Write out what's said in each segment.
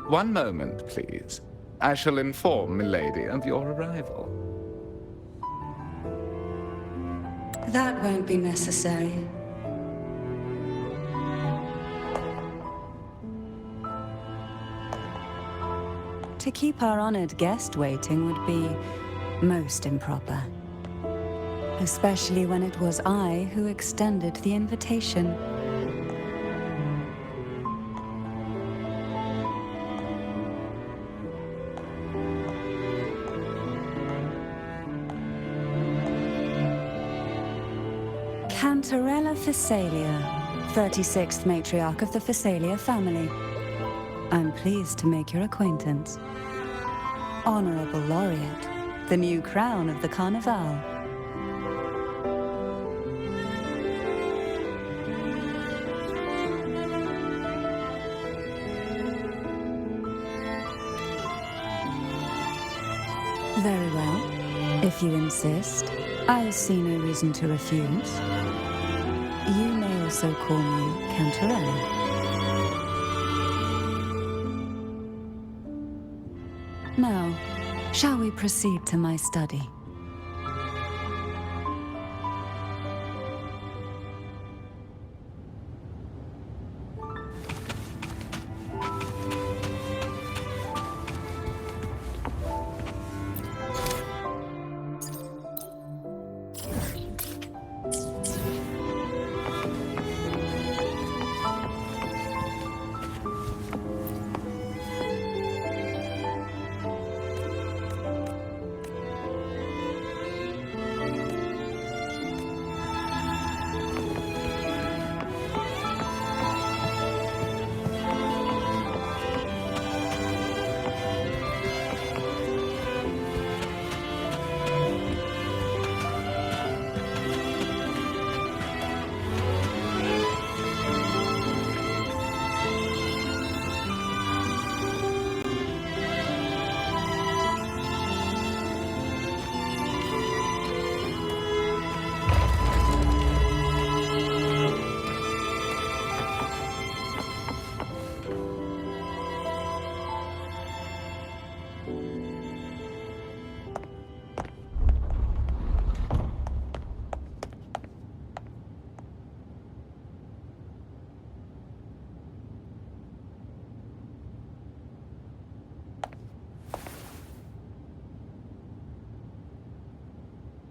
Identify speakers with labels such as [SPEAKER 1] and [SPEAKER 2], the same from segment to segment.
[SPEAKER 1] One moment, please. I shall inform Milady of your arrival.
[SPEAKER 2] That won't be necessary. To keep our honored guest waiting would be most improper. Especially when it was I who extended the invitation. Cantarella Phasalia, 36th matriarch of the Phasalia family. I'm pleased to make your acquaintance. Honorable Laureate, the new crown of the Carnival. Very well. If you insist, I see no reason to refuse. You may also call me Cantarella. Now, shall we proceed to my study?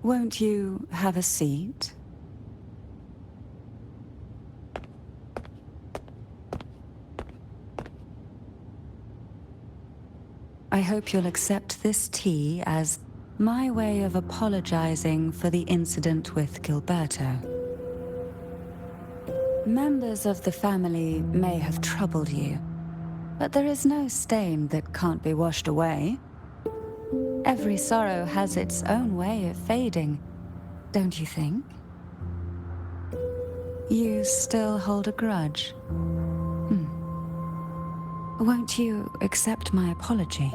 [SPEAKER 2] Won't you have a seat? I hope you'll accept this tea as my way of apologizing for the incident with Gilberto. Members of the family may have troubled you, but there is no stain that can't be washed away. Every sorrow has its own way of fading, don't you think? You still hold a grudge? Won't you accept my apology?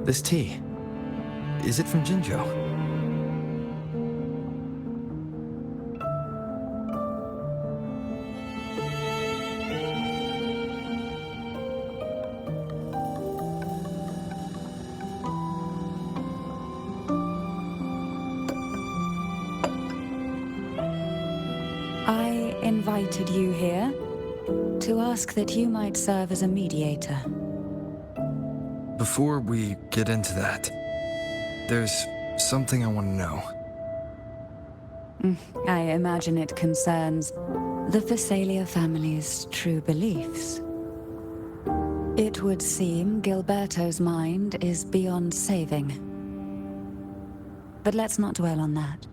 [SPEAKER 3] This tea, is it from Jinjo?
[SPEAKER 2] I invited you here to ask that you might serve as a mediator.
[SPEAKER 3] Before we get into that, there's something I want to know.
[SPEAKER 2] I imagine it concerns the Phasalia family's true beliefs. It would seem Gilberto's mind is beyond saving. But let's not dwell on that.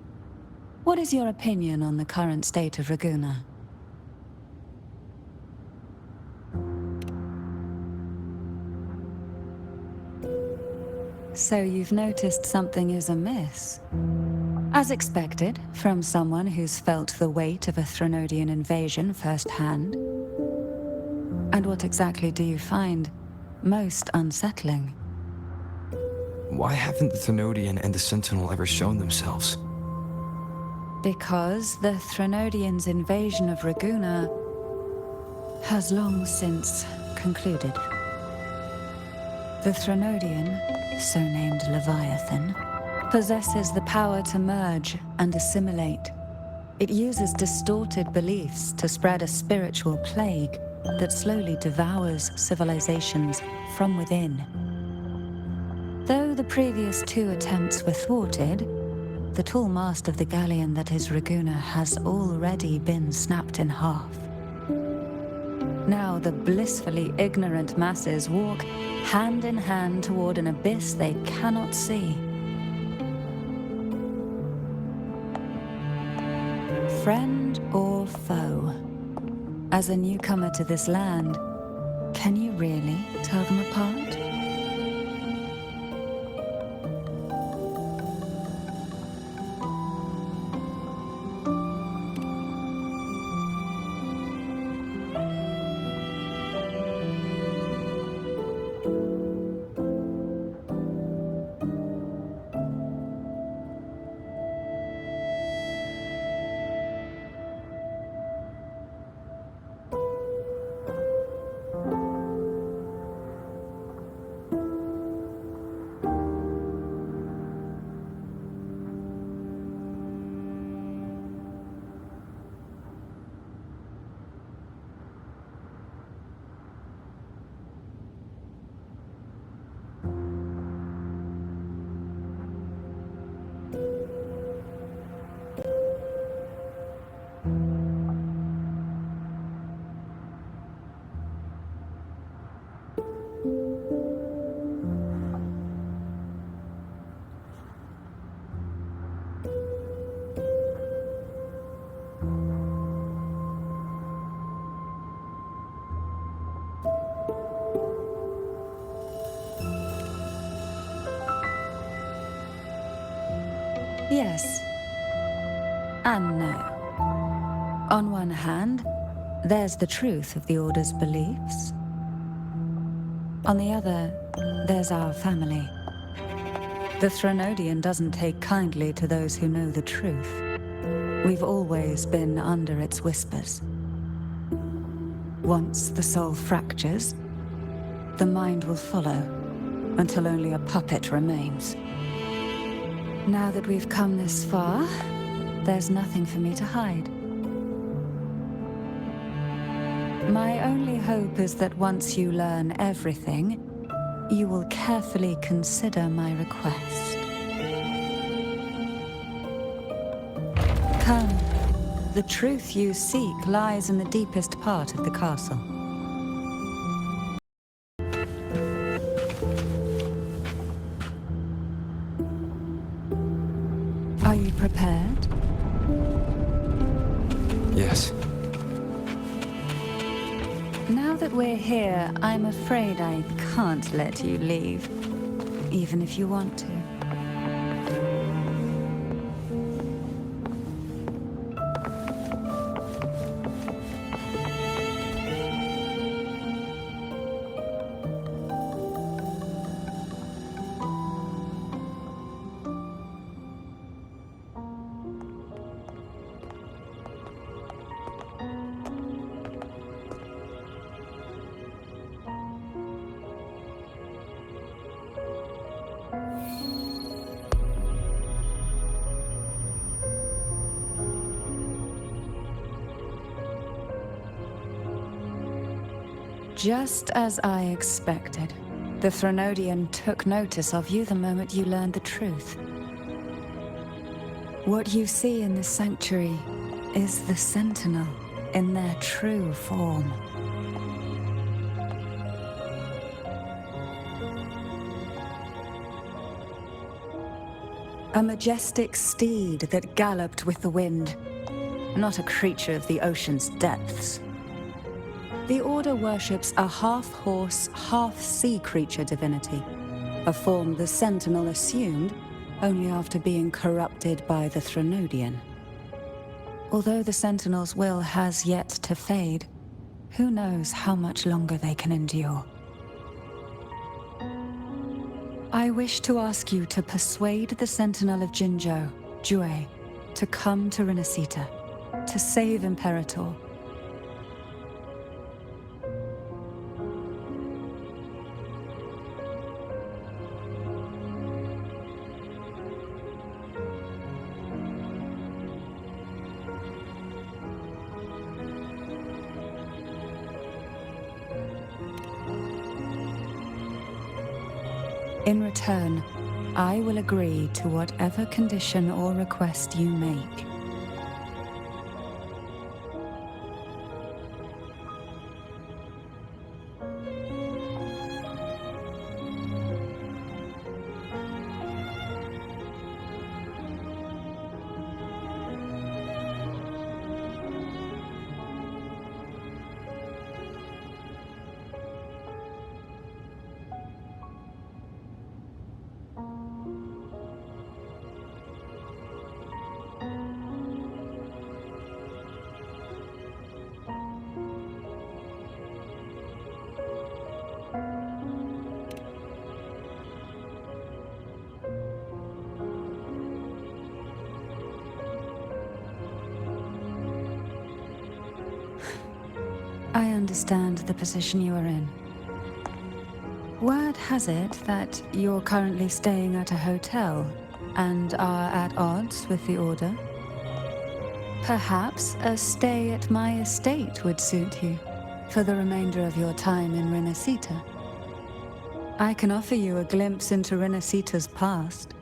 [SPEAKER 2] What is your opinion on the current state of Raguna? So you've noticed something is amiss. As expected, from someone who's felt the weight of a Threnodian invasion firsthand. And what exactly do you find most unsettling?
[SPEAKER 3] Why haven't the Thenodian and the Sentinel ever shown themselves?
[SPEAKER 2] Because the Threnodians' invasion of Raguna has long since concluded. The Threnodian, so named Leviathan, possesses the power to merge and assimilate. It uses distorted beliefs to spread a spiritual plague that slowly devours civilizations from within. Though the previous 2 attempts were thwarted, the tall mast of the galleon that is Raguna has already been snapped in half. Now the blissfully ignorant masses walk hand in hand toward an abyss they cannot see. Friend or foe? As a newcomer to this land, can you really tell them apart? Yes. And no. On one hand, there's the truth of the Order's beliefs. On the other, there's our family. The Threnodian doesn't take kindly to those who know the truth. We've always been under its whispers. Once the soul fractures, the mind will follow, until only a puppet remains. Now that we've come this far, there's nothing for me to hide. My only hope is that once you learn everything, you will carefully consider my request. Come. The truth you seek lies in the deepest part of the castle. Are you prepared?
[SPEAKER 3] Yes.
[SPEAKER 2] Now that we're here, I'm afraid I can't let you leave, even if you want to. Just as I expected, the Threnodian took notice of you the moment you learned the truth. What you see in the sanctuary is the Sentinel in their true form. A majestic steed that galloped with the wind, not a creature of the ocean's depths. The Order worships a half-horse, half-sea creature divinity, a form the Sentinel assumed only after being corrupted by the Threnodian. Although the Sentinel's will has yet to fade, who knows how much longer they can endure. I wish to ask you to persuade the Sentinel of Jinzhou, Jue, to come to Rinascita, to save Imperator. In return, I will agree to whatever condition or request you make. I understand the position you are in. Word has it that you're currently staying at a hotel and are at odds with the Order. Perhaps a stay at my estate would suit you for the remainder of your time in Rinascita. I can offer you a glimpse into Rinascita's past,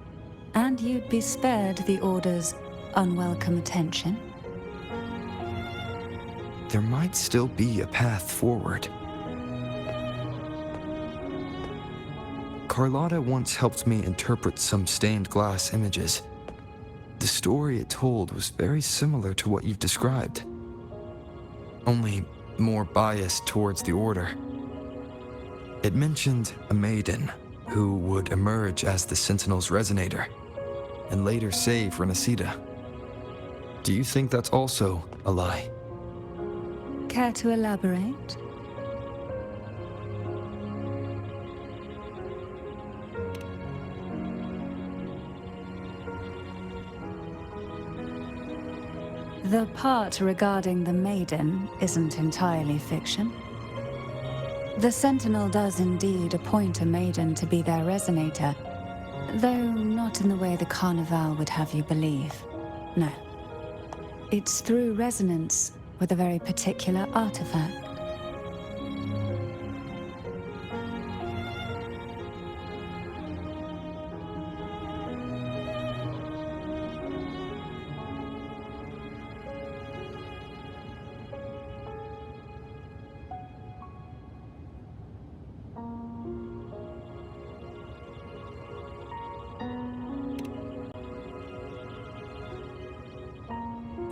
[SPEAKER 2] and you'd be spared the Order's unwelcome attention.
[SPEAKER 3] There might still be a path forward. Carlotta once helped me interpret some stained glass images. The story it told was very similar to what you've described, only more biased towards the Order. It mentioned a maiden who would emerge as the Sentinel's resonator and later save Rinascita. Do you think that's also a lie?
[SPEAKER 2] Care to elaborate? The part regarding the maiden isn't entirely fiction. The Sentinel does indeed appoint a maiden to be their resonator, though not in the way the Carnival would have you believe. No. It's through resonance with a very particular artifact.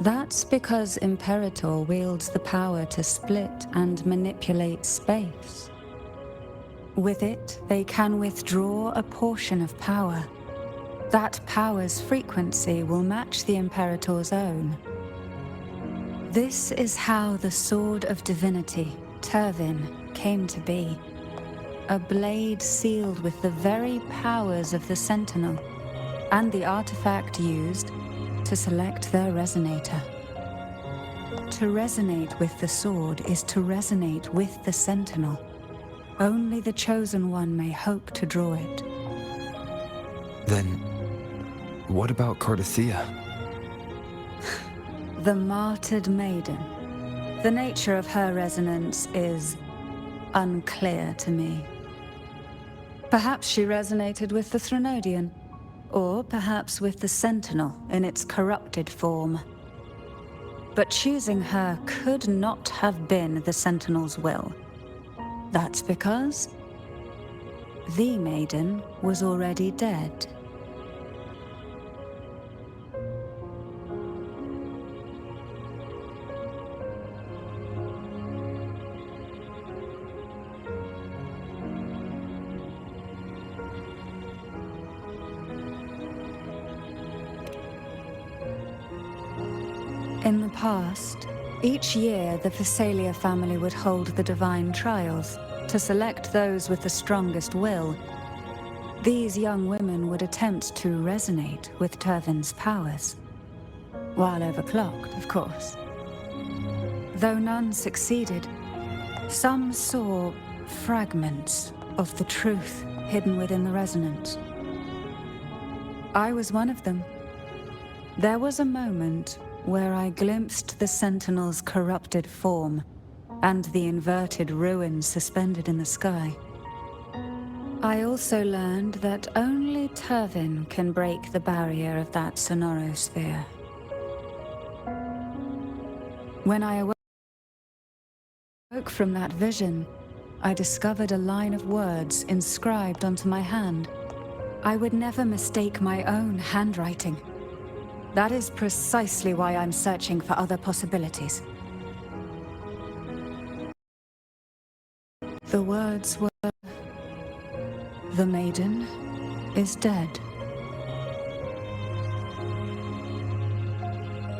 [SPEAKER 2] That's because Imperator wields the power to split and manipulate space. With it, they can withdraw a portion of power. That power's frequency will match the Imperator's own. This is how the Sword of Divinity, Turvin, came to be. A blade sealed with the very powers of the Sentinel, and the artifact used to select their resonator. To resonate with the sword is to resonate with the Sentinel. Only the Chosen One may hope to draw it.
[SPEAKER 3] Then, what about Cardothea?
[SPEAKER 2] The martyred maiden. The nature of her resonance is unclear to me. Perhaps she resonated with the Threnodian, or perhaps with the Sentinel in its corrupted form. But choosing her could not have been the Sentinel's will. That's because the maiden was already dead. In the past, each year the Phasalia family would hold the divine trials to select those with the strongest will. These young women would attempt to resonate with Turvin's powers, while overclocked, of course. Though none succeeded, some saw fragments of the truth hidden within the resonance. I was one of them. There was a moment where I glimpsed the Sentinel's corrupted form and the inverted ruins suspended in the sky. I also learned that only Turvin can break the barrier of that sonorosphere. When I awoke from that vision, I discovered a line of words inscribed onto my hand. I would never mistake my own handwriting. That is precisely why I'm searching for other possibilities. The words were, "The maiden is dead."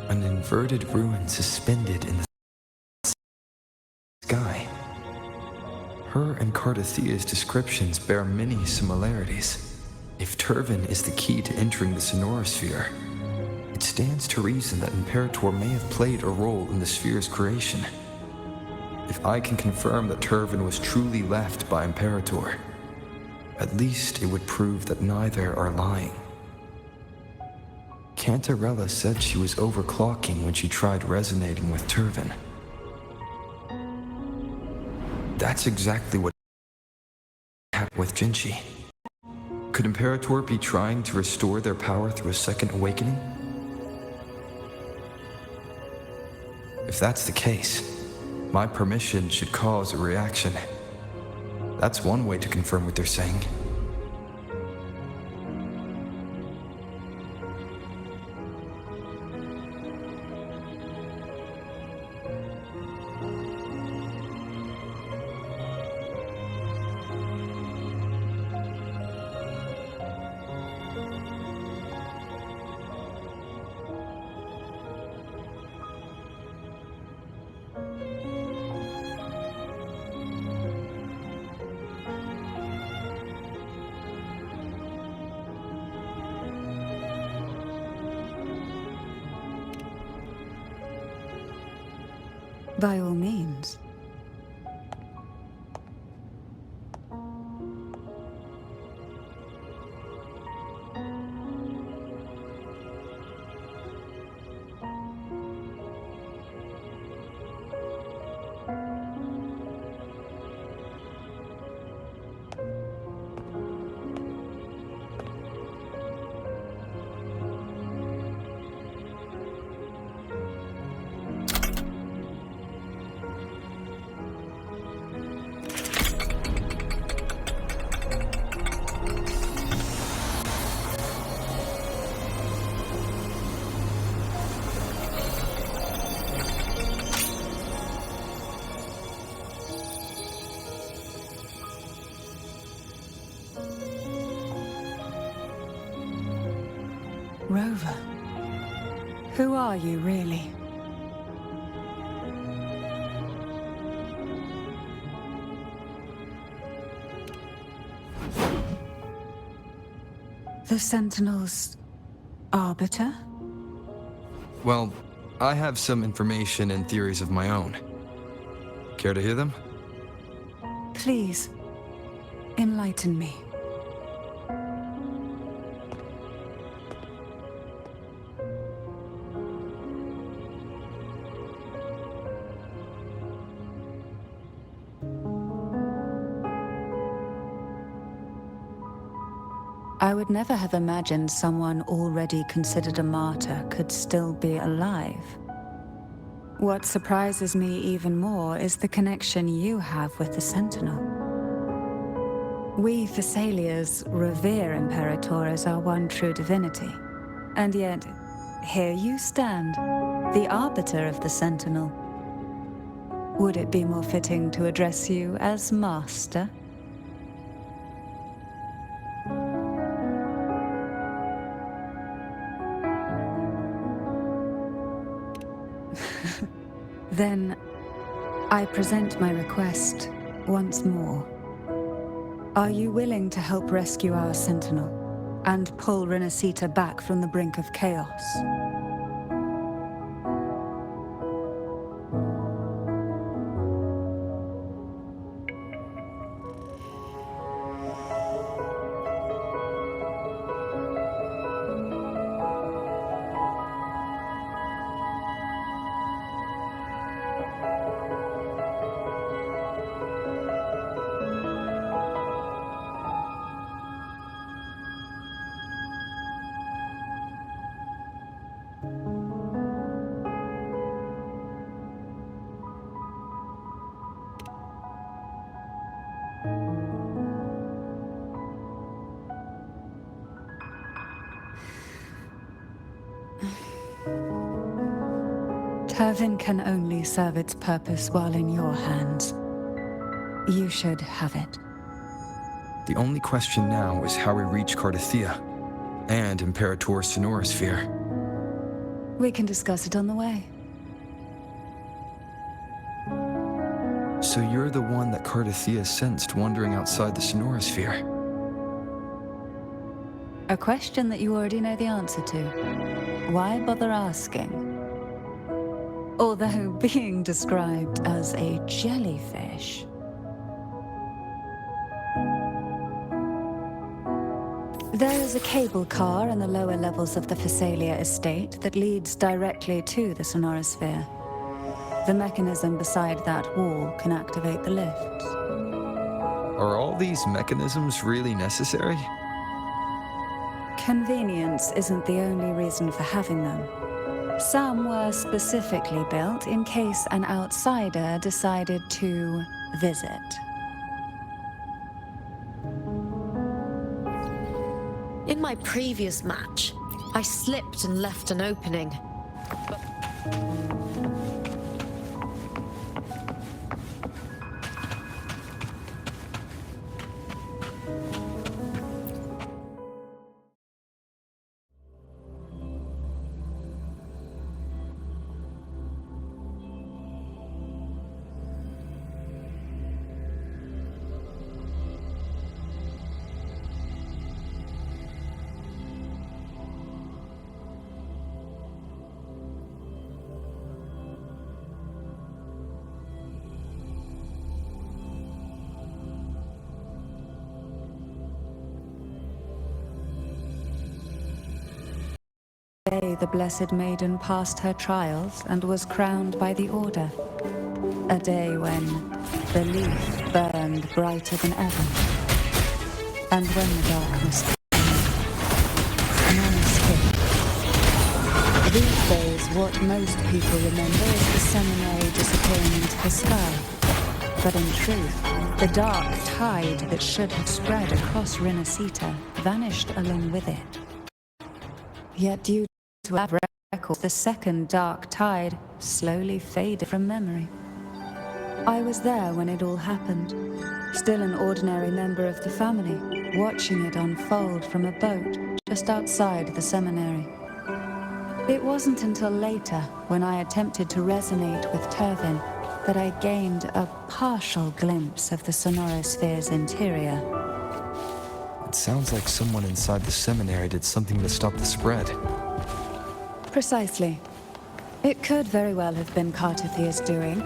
[SPEAKER 3] An inverted ruin suspended in the sky. Her and Cardathea's descriptions bear many similarities. If Turvin is the key to entering the sonorosphere, it stands to reason that Imperator may have played a role in the sphere's creation. If I can confirm that Turvin was truly left by Imperator, at least it would prove that neither are lying. Cantarella said she was overclocking when she tried resonating with Turvin. That's exactly what happened with Jinchi. Could Imperator be trying to restore their power through a second awakening? If that's the case, my permission should cause a reaction. That's one way to confirm what they're saying.
[SPEAKER 2] By all means. Rover, who are you really? The Sentinel's arbiter?
[SPEAKER 3] Well, I have some information and theories of my own. Care to hear them?
[SPEAKER 2] Please, enlighten me. I would never have imagined someone already considered a martyr could still be alive. What surprises me even more is the connection you have with the Sentinel. We Thessalians revere Imperator as our one true divinity, and yet here you stand, the arbiter of the Sentinel. Would it be more fitting to address you as Master? Then I present my request once more. Are you willing to help rescue our sentinel and pull Rinascita back from the brink of chaos? Turvin can only serve its purpose while in your hands. You should have it.
[SPEAKER 3] The only question now is how we reach Cardathia and Imperator Sonorosphere.
[SPEAKER 2] We can discuss it on the way.
[SPEAKER 3] So you're the one that Cardathia sensed wandering outside the Sonorosphere?
[SPEAKER 2] A question that you already know the answer to. Why bother asking? Although being described as a jellyfish. There is a cable car in the lower levels of the Phasalia estate that leads directly to the Sonorosphere. The mechanism beside that wall can activate the lifts.
[SPEAKER 3] Are all these mechanisms really necessary?
[SPEAKER 2] Convenience isn't the only reason for having them. Some were specifically built in case an outsider decided to visit.
[SPEAKER 4] In my previous match, I slipped and left an opening.
[SPEAKER 2] The Blessed Maiden passed her trials and was crowned by the Order. A day when belief burned brighter than ever. And when the darkness none escaped. These days, what most people remember is the seminary disappearing into the sky. But in truth, the dark tide that should have spread across Rinascita vanished along with it. Yet due to our records, the second dark tide slowly faded from memory. I was there when it all happened, still an ordinary member of the family, watching it unfold from a boat just outside the seminary. It wasn't until later, when I attempted to resonate with Turvin, that I gained a partial glimpse of the Sonorosphere's interior.
[SPEAKER 3] It sounds like someone inside the seminary did something to stop the spread.
[SPEAKER 2] Precisely. It could very well have been Cardathia's doing,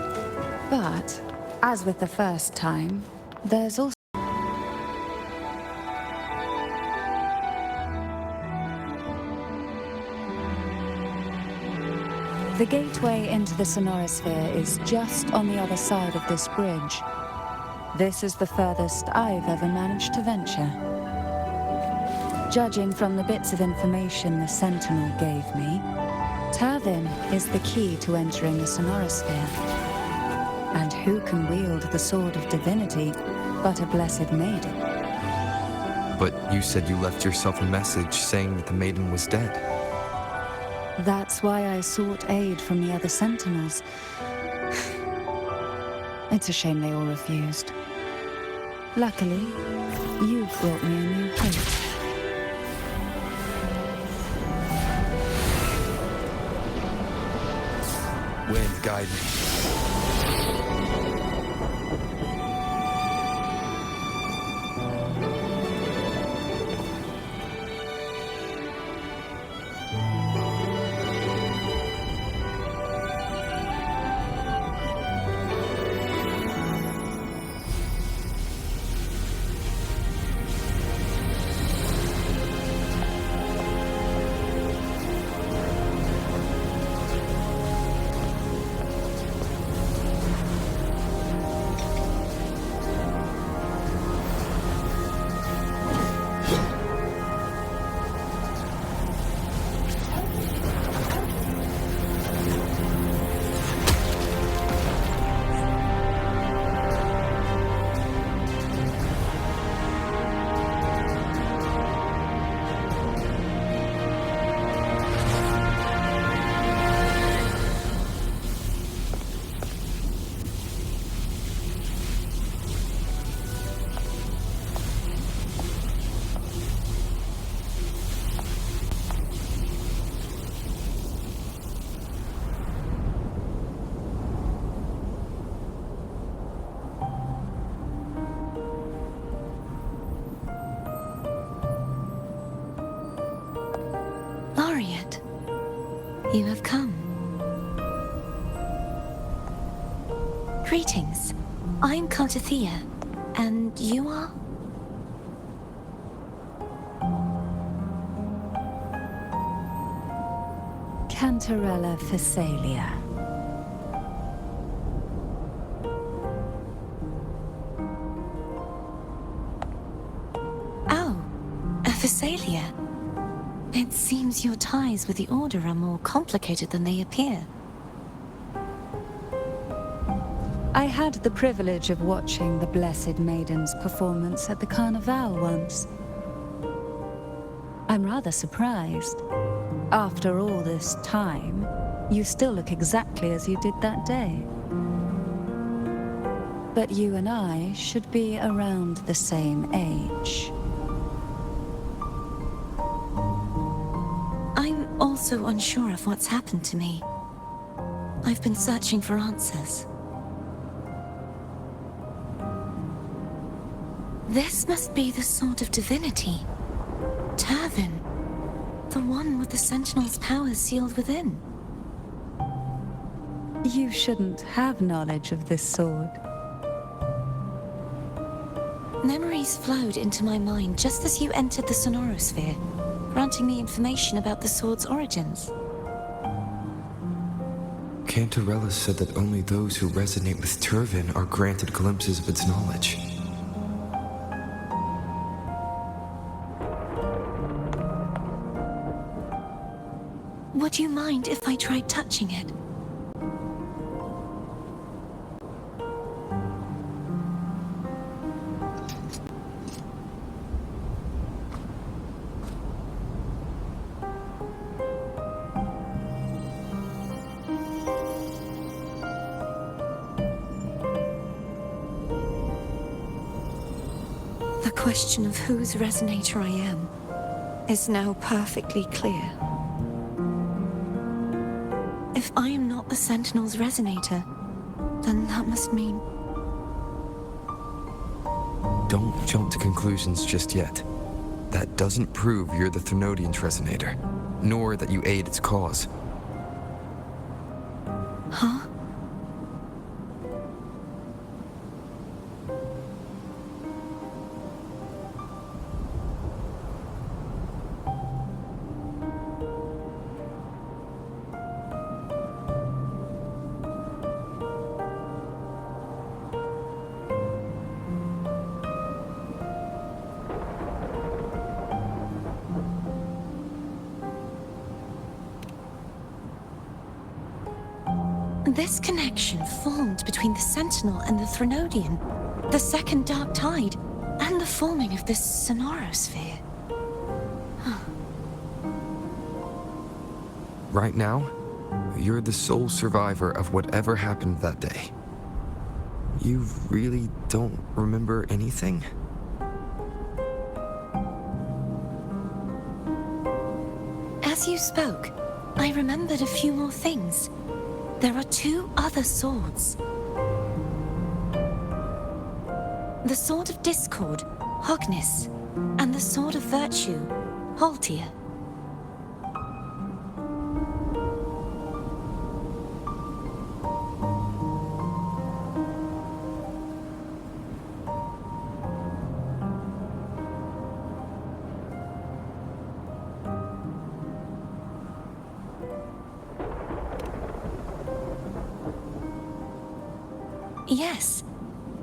[SPEAKER 2] but, as with the first time, there's also the gateway into the Sonorosphere is just on the other side of this bridge. This is the furthest I've ever managed to venture. Judging from the bits of information the Sentinel gave me, Turvin is the key to entering the Sonorosphere. And who can wield the Sword of Divinity but a Blessed Maiden?
[SPEAKER 3] But you said you left yourself a message saying that the maiden was dead.
[SPEAKER 2] That's why I sought aid from the other Sentinels. It's a shame they all refused. Luckily, you've brought me a new hope.
[SPEAKER 3] Wind, guide me.
[SPEAKER 5] Laureate, you have come. Greetings. I'm Cantathea, and you are?
[SPEAKER 2] Cantarella Phasalia.
[SPEAKER 5] Oh, a Phasalia. It seems your ties with the Order are more complicated than they appear.
[SPEAKER 2] I had the privilege of watching the Blessed Maiden's performance at the Carnival once. I'm rather surprised. After all this time, you still look exactly as you did that day. But you and I should be around the same age.
[SPEAKER 5] I'm also unsure of what's happened to me. I've been searching for answers. This must be the sort of divinity. Turvin. The one with the Sentinel's powers sealed within.
[SPEAKER 2] You shouldn't have knowledge of this sword.
[SPEAKER 5] Memories flowed into my mind just as you entered the Sonorosphere, granting me information about the sword's origins.
[SPEAKER 3] Cantarella said that only those who resonate with Turvin are granted glimpses of its knowledge.
[SPEAKER 5] Would you mind if I tried touching it? The question of whose resonator I am is now perfectly clear. If I am not the Sentinel's resonator, then that must mean...
[SPEAKER 3] Don't jump to conclusions just yet. That doesn't prove you're the Thenodian's resonator, nor that you aid its cause.
[SPEAKER 5] Huh? This connection formed between the Sentinel and the Thenodian, the second Dark Tide, and the forming of this Sonorosphere.
[SPEAKER 3] Right now, you're the sole survivor of whatever happened that day. You really don't remember anything?
[SPEAKER 5] As you spoke, I remembered a few more things. There are two other swords. The Sword of Discord, Hognis, and the Sword of Virtue, Haltia. Yes.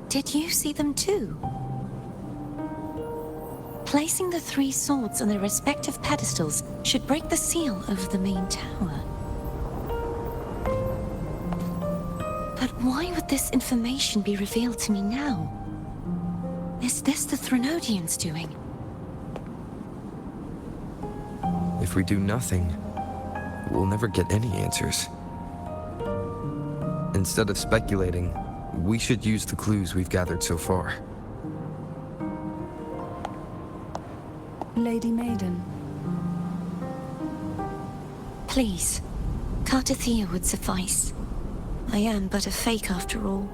[SPEAKER 5] Did you see them too? Placing the three swords on their respective pedestals should break the seal over the main tower. But why would this information be revealed to me now? Is this the Threnodians' doing?
[SPEAKER 3] If we do nothing, we'll never get any answers. Instead of speculating, we should use the clues we've gathered so far.
[SPEAKER 2] Lady Maiden.
[SPEAKER 5] Please, Cartathea would suffice. I am but a fake after all.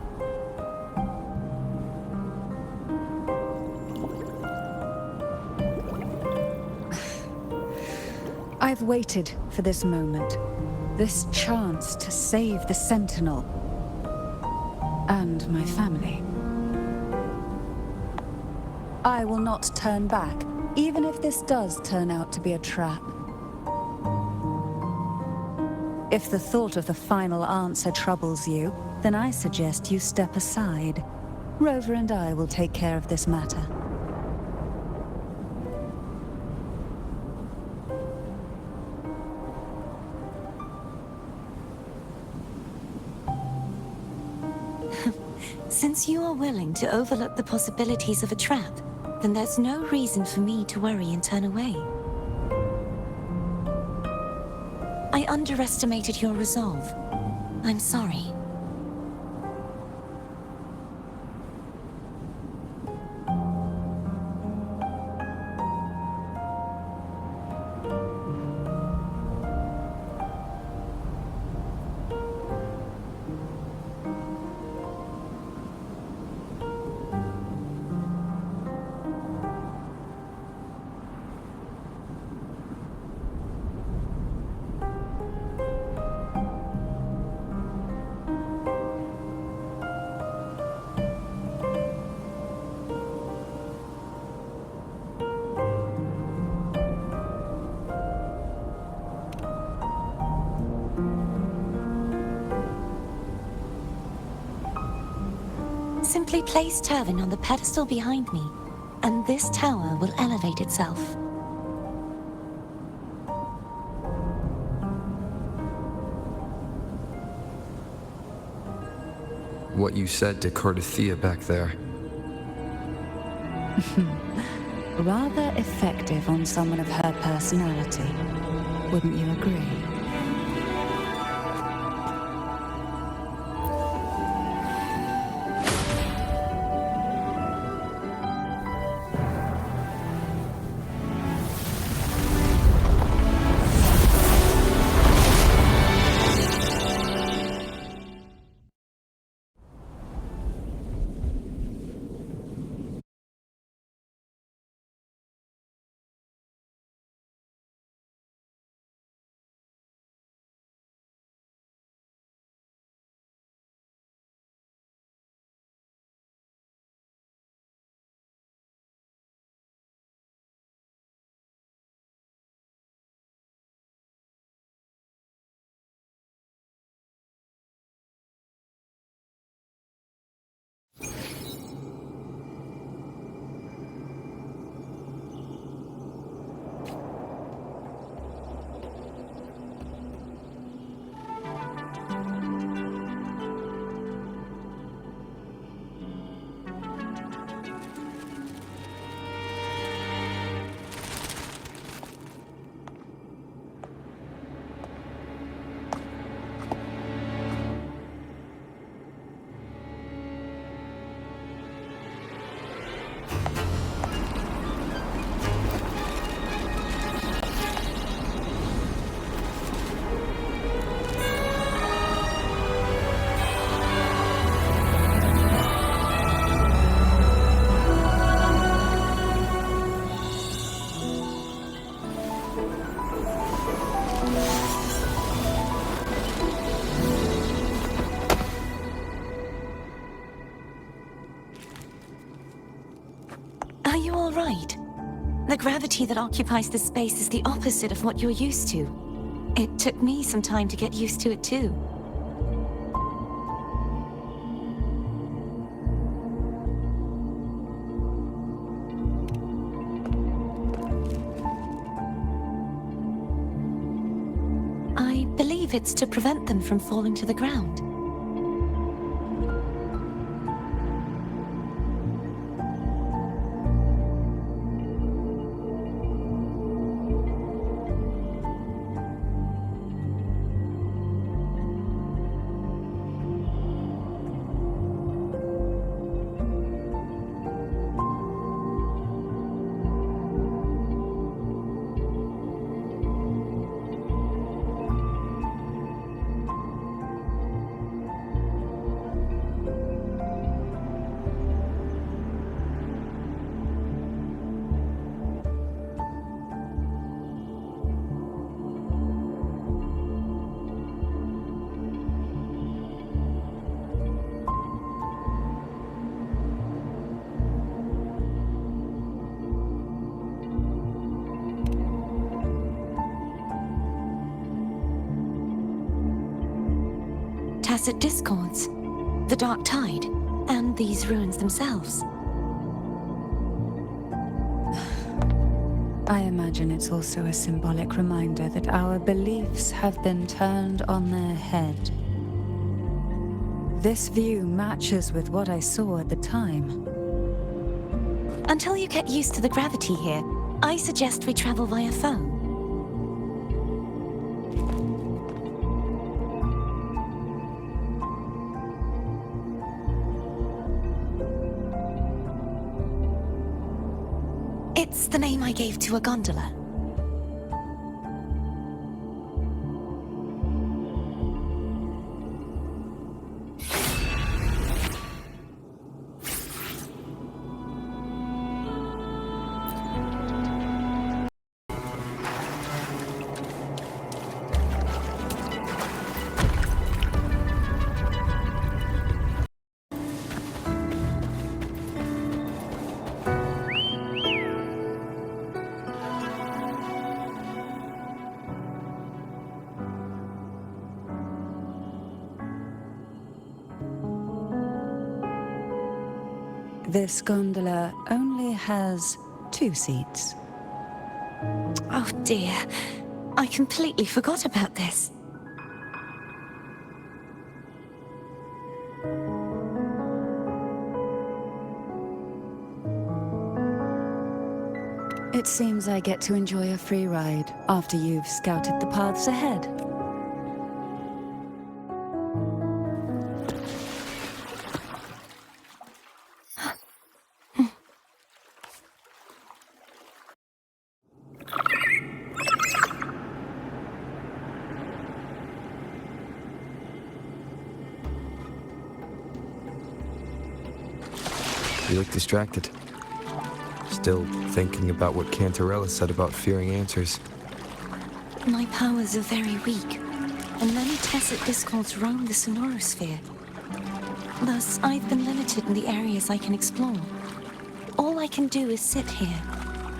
[SPEAKER 2] I've waited for this moment. This chance to save the Sentinel. And my family. I will not turn back, even if this does turn out to be a trap. If the thought of the final answer troubles you, then I suggest you step aside. Rover and I will take care of this matter.
[SPEAKER 5] Since you are willing to overlook the possibilities of a trap, then there's no reason for me to worry and turn away. I underestimated your resolve. I'm sorry. Simply place Turvin on the pedestal behind me, and this tower will elevate itself.
[SPEAKER 3] What you said to Cartathea back there.
[SPEAKER 2] Rather effective on someone of her personality. Wouldn't you agree?
[SPEAKER 5] right. The gravity that occupies the space is the opposite of what you're used to. It took me some time to get used to it too. I believe it's to prevent them from falling to the ground. Tacit discords, the dark tide, and these ruins themselves.
[SPEAKER 2] I imagine it's also a symbolic reminder that our beliefs have been turned on their head. This view matches with what I saw at the time.
[SPEAKER 5] Until you get used to the gravity here, I suggest we travel via phone. It's the name I gave to a gondola.
[SPEAKER 2] This gondola only has 2 seats.
[SPEAKER 5] Oh dear, I completely forgot about this.
[SPEAKER 2] It seems I get to enjoy a free ride after you've scouted the paths ahead.
[SPEAKER 3] You look distracted. Still thinking about what Cantarella said about fearing answers.
[SPEAKER 5] My powers are very weak, and many tacit discords roam the sonorosphere. Thus, I've been limited in the areas I can explore. All I can do is sit here,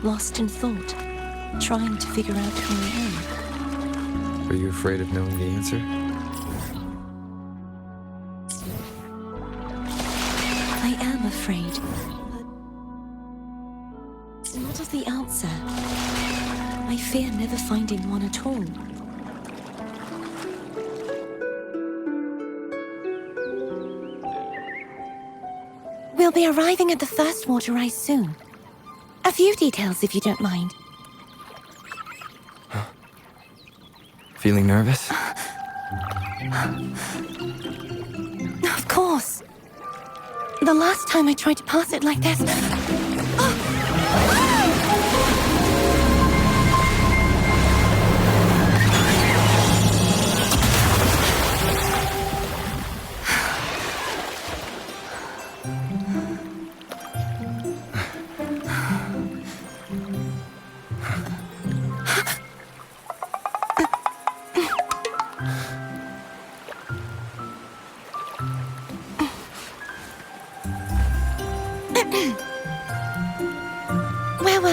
[SPEAKER 5] lost in thought, trying to figure out who I am.
[SPEAKER 3] Are you afraid of knowing the answer?
[SPEAKER 5] I am afraid, but not of the answer. I fear never finding one at all. We'll be arriving at the first water rise soon. A few details, if you don't mind.
[SPEAKER 3] Feeling nervous?
[SPEAKER 5] Of course. The last time I tried to pass it like this...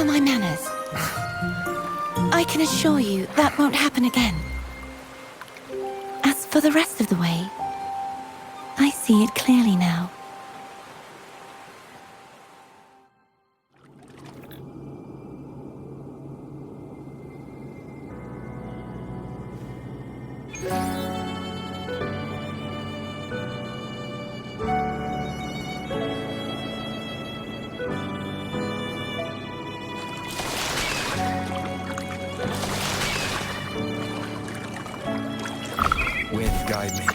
[SPEAKER 5] are my manners. I can assure you that won't happen again. As for the rest of the way, I see it clearly now.
[SPEAKER 3] Wind, guide me.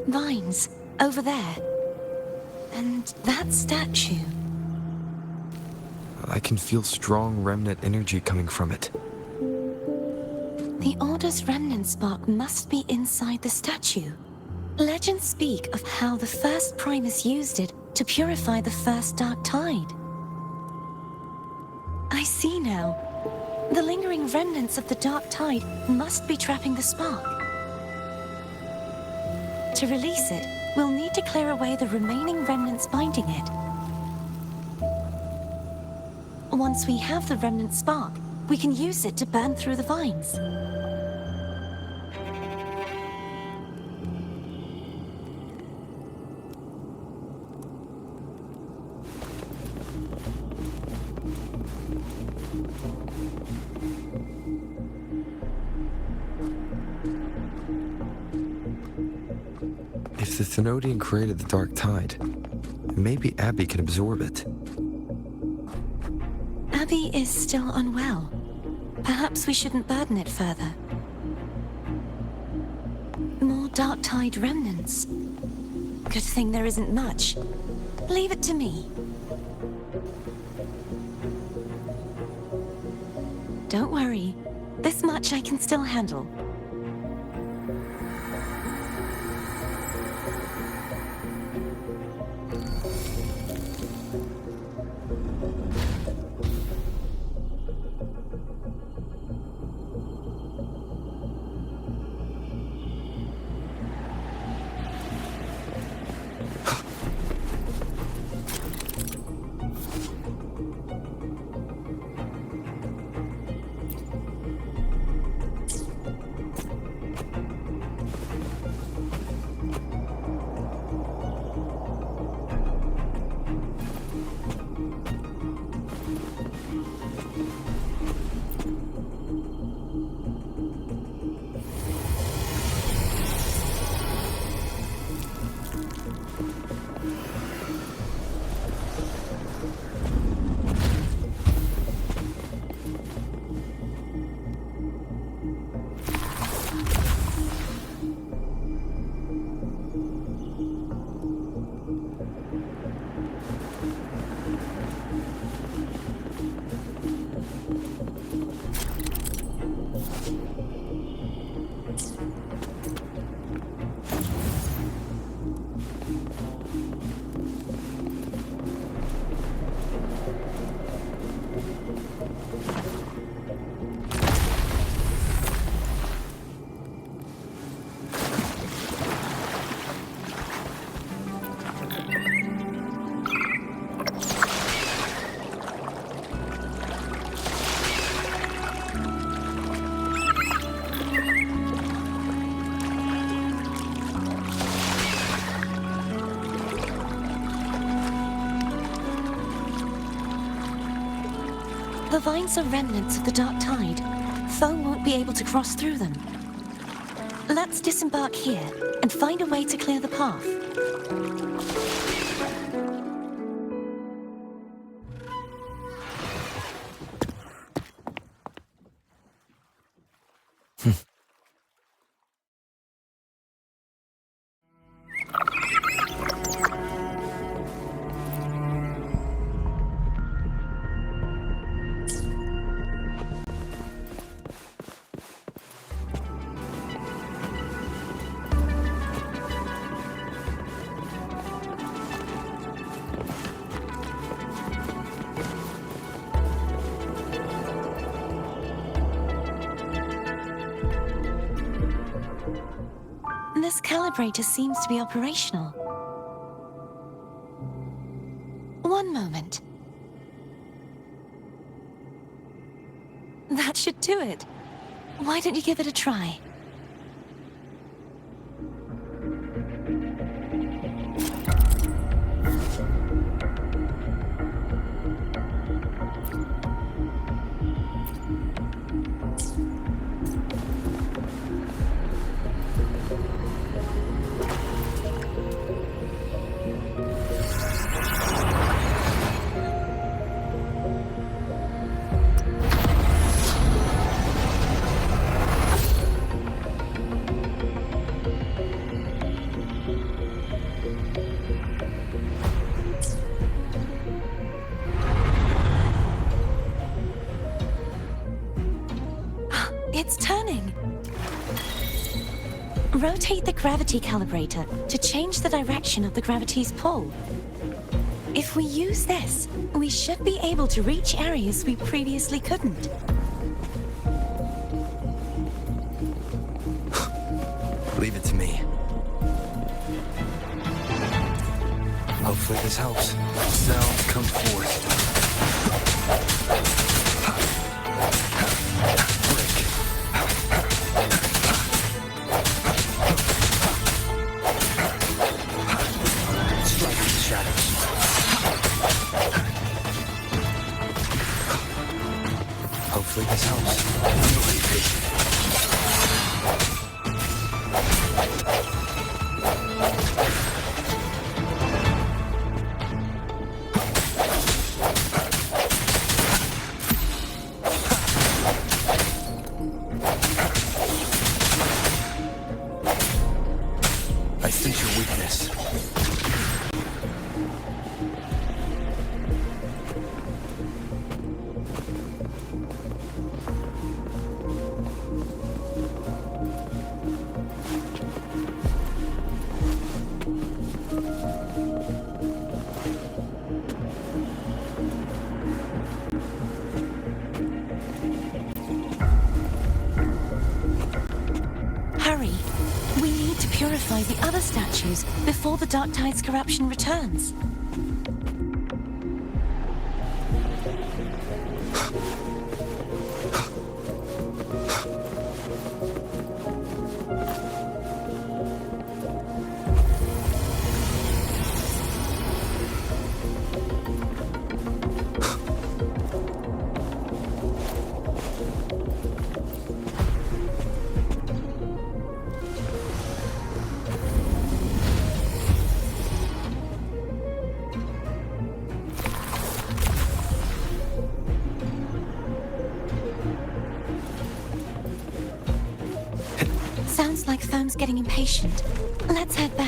[SPEAKER 5] Vines, over there. And that statue.
[SPEAKER 3] I can feel strong remnant energy coming from it.
[SPEAKER 5] The Order's remnant spark must be inside the statue. Legends speak of how the first Primus used it to purify the first dark tide. I see now. The lingering remnants of the dark tide must be trapping the spark. To release it, we'll need to clear away the remaining remnants binding it. Once we have the remnant spark, we can use it to burn through the vines.
[SPEAKER 3] If the Thenodian created the dark tide, maybe Abby can absorb it.
[SPEAKER 5] Abby is still unwell. Perhaps we shouldn't burden it further. More dark tide remnants. Good thing there isn't much. Leave it to me. Don't worry. This much I can still handle. The vines are remnants of the dark tide. Foe won't be able to cross through them. Let's disembark here and find a way to clear the path. calibrator seems to be operational. One moment. That should do it. Why don't you give it a try? It's turning. Rotate the gravity calibrator to change the direction of the gravity's pull. If we use this, we should be able to reach areas we previously couldn't.
[SPEAKER 3] Leave it to me. Hopefully this helps. Sound comes forth. Hopefully this helps. Really patient. I sense your weakness.
[SPEAKER 5] Hurry. We need to purify the other statues before the Dark Tide's corruption returns. Sounds like Foam's getting impatient. Let's head back.